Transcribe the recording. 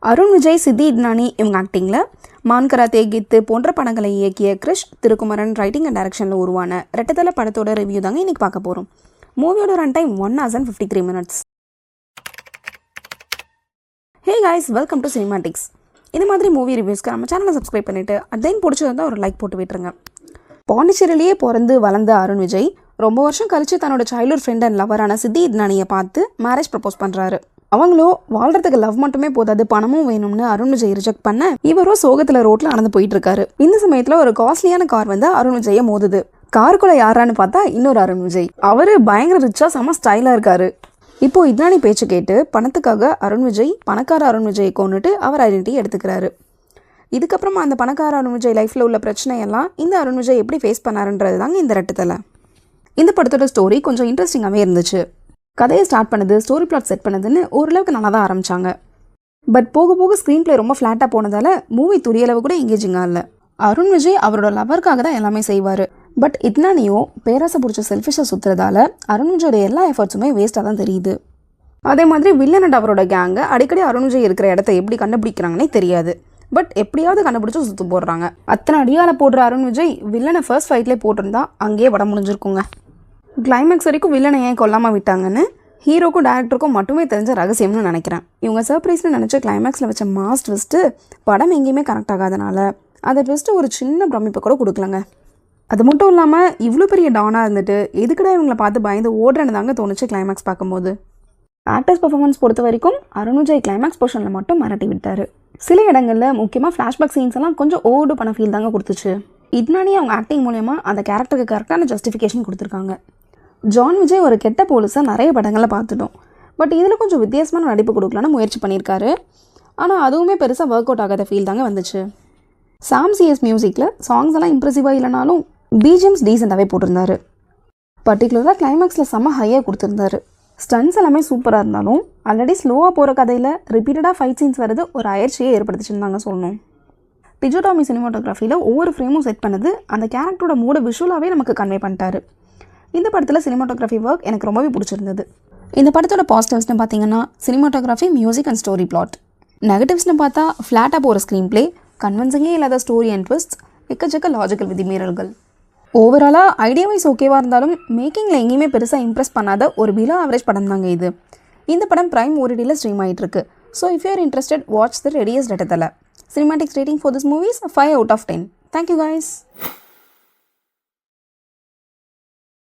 அருண் விஜய், சித்தி இட்னானி இவங்க ஆக்டிங்கில் மான் கராத்தே, கெத்து போன்ற படங்களை இயக்கிய கிரிஷ் திருக்குமரன் ரைட்டிங் அண்ட் டைரக்ஷனில் உருவான ரெட்டத்தலை படத்தோட ரிவ்யூ தாங்க இன்றைக்கி பார்க்க போகிறோம். மூவியோட run time 1 hours and 53 minutes. Hey guys, welcome to cinematics. இந்த மாதிரி மூவி ரிவ்யூஸ்க்கு நம்ம சேனலை சப்ஸ்கிரைப் பண்ணிவிட்டு அதையும் பிடிச்சதான் ஒரு லைக் போட்டு விட்டுருங்க. பாண்டிச்சேரியிலேயே பிறந்து வளர்ந்த அருண் விஜய் ரொம்ப வருஷம் கழித்து தன்னோட சைல்ட்ஹுட் ஃப்ரெண்ட் அண்ட் லவரான சித்தி இட்னானியை பார்த்து மேரேஜ் ப்ரப்போஸ் பண்ணுறாரு. அவங்களோ வாழ்றதுக்கு லவ் மட்டுமே போதாது, பணமும் வேணும்னு அருண் விஜய் ரிஜெக்ட் பண்ண இவரோ சோகத்தில் ரோட்டில் நடந்து போயிட்டு இருக்காரு. இந்த சமயத்தில் ஒரு காஸ்ட்லியான கார் வந்து அருண் விஜயை மோதுது. காருக்குள்ள யாரான்னு பார்த்தா இன்னொரு அருண் விஜய். அவரு பயங்கர ரிச்சா செம ஸ்டைலாக இருக்காரு. இப்போ இட்னானி பேச்சு கேட்டு பணத்துக்காக அருண் விஜய் பணக்கார அருண் விஜயை கொண்டுட்டு அவர் ஐடென்டிட்டி எடுத்துக்கிறாரு. இதுக்கப்புறமா அந்த பணக்கார அருண் விஜய் லைஃப்பில் உள்ள பிரச்சனையெல்லாம் இந்த அருண் விஜய் எப்படி ஃபேஸ் பண்ணாருன்றது தாங்க இந்த ரெட்டத்தலை. இந்த படத்தோட ஸ்டோரி கொஞ்சம் இன்ட்ரெஸ்டிங்காகவே இருந்துச்சு. கதையை ஸ்டார்ட் பண்ணது, ஸ்டோரி பிளாட் செட் பண்ணதுன்னு ஓரளவுக்கு நல்லா தான் ஆரம்பித்தாங்க. பட் போக போக ஸ்க்ரீன் பிளே ரொம்ப ஃப்ளாட்டாக போனதால் மூவி துரியளவு கூட எங்கேஜிங்காக இல்லை. அருண் விஜய் அவரோட லவருக்காக தான் எல்லாமே செய்வார். பட் இட்னானியோ பேராசை பிடிச்ச செல்ஃபிஷாக சுற்றுறதால அருண் விஜயோட எல்லா எஃபர்ட்ஸுமே வேஸ்ட்டாக தான் தெரியுது. அதே மாதிரி வில்லன் அண்ட் அவரோட கேங்கை அடிக்கடி அருண் விஜய் இருக்கிற இடத்த எப்படி கண்டுபிடிக்கிறாங்கன்னே தெரியாது. பட் எப்படியாவது கண்டுபிடிச்சி சுற்று போடுறாங்க. அத்தனை அடியால போடுற அருண் விஜய் வில்லனை ஃபர்ஸ்ட் ஃபைட்லேயே போட்டிருந்தா அங்கேயே படம் முடிஞ்சிருக்குங்க. கிளைமேக்ஸ் வரைக்கும் வில்லனை ஏன் கொல்லாமல் விட்டாங்கன்னு ஹீரோக்கும் டேரக்டருக்கும் மட்டுமே தெரிஞ்ச ரகசியம்னு நினைக்கிறேன். இவங்க சர்ப்ரைஸ்னு நினச்ச கிளைமேக்ஸில் வச்ச மாஸ் ட்விஸ்ட்டு படம் எங்கேயுமே கனெக்ட் ஆகாதனால அதை ட்விஸ்ட்டு ஒரு சின்ன பிரமிப்பை கூட கொடுக்கலங்க. அது மட்டும் இல்லாமல் இவ்வளோ பெரிய டானாக இருந்துட்டு எதுக்கடா இவங்களை பார்த்து பயந்து ஓடுறேன்னு தாங்க தோணுச்சு கிளைமேக்ஸ் பார்க்கும்போது. ஆக்டர்ஸ் பர்ஃபார்மன்ஸ் பொறுத்த வரைக்கும் அருண் விஜய் கிளைமேக்ஸ் போர்ஷனில் மட்டும் மிரட்டி விட்டார். சில இடங்களில் முக்கியமாக ஃப்ளாஷ்பேக் சீன்ஸ் எல்லாம் கொஞ்சம் ஓவர்டு பண்ண ஃபீல் தாங்க கொடுத்துச்சு. இட்னானி அவங்க ஆக்டிங் மூலயமா அந்த கேரக்டருக்கு கரெக்டான ஜஸ்டிஃபிகேஷன் கொடுத்துருக்காங்க. ஜான் விஜய் ஒரு கெட்ட போலீஸாக நிறைய படங்களில் பார்த்துட்டோம். பட் இதில் கொஞ்சம் வித்தியாசமான நடிப்பு கொடுக்கலான்னு முயற்சி பண்ணியிருக்காரு. ஆனால் அதுவுமே பெருசாக ஒர்க் அவுட் ஆகாத ஃபீல் தாங்க வந்துச்சு. சாம் சிஎஸ் மியூசிக்கில் சாங்ஸ் எல்லாம் இம்ப்ரெசிவாக இல்லைனாலும் பிஜிஎம்ஸ் டீசெண்டாகவே போட்டிருந்தாரு. பர்டிகுலராக கிளைமேக்ஸில் செம்ம ஹையாக கொடுத்துருந்தாரு. ஸ்டன்ஸ் எல்லாமே சூப்பராக இருந்தாலும் ஆல்ரெடி ஸ்லோவாக போகிற கதையில் ரிப்பீட்டடாக ஃபைட் சீன்ஸ் வருது ஒரு அயற்சியை ஏற்படுத்திச்சுன்னு தாங்க சொல்லணும். டிஜோடாமி சினிமாட்டோகிராஃபியில் ஒவ்வொரு ஃப்ரேமும் செட் பண்ணது அந்த கேரக்டரோட மூட விஷுவலாகவே நமக்கு கன்வே பண்ணிட்டாரு. இந்த படத்தில் சினிமாட்டோகிராஃபி ஒர்க் எனக்கு ரொம்பவே பிடிச்சிருந்தது. இந்த படத்தோட பாசிட்டிவ்ஸ்னு பார்த்தீங்கன்னா cinematography, music and story plot. நெகட்டிவ்ஸ்னு பார்த்தா ஃப்ளாட்டாக போகிற ஸ்க்ரீன் பிளே, கன்வின்சிங்கே இல்லாத ஸ்டோரி அண்ட் ட்விஸ்ட், எக்கச்சக்க லாஜிக்கல் விதிமீறல்கள். ஓவராலாக ஐடியா வைஸ் ஓகேவாக இருந்தாலும் மேக்கிங்கில் எங்கேயுமே பெருசாக இம்ப்ரெஸ் பண்ணாத ஒரு பிலோ ஆவரேஜ் படம் தாங்க இது. இந்த படம் பிரைம் ஓடிடியில் ஸ்ட்ரீம் ஆகிட்டு இருக்கு. So if you are interested, watch the ரெடியஸ் Rettathalai. Cinematics rating for this movie is 5 out of 10. Thank you guys.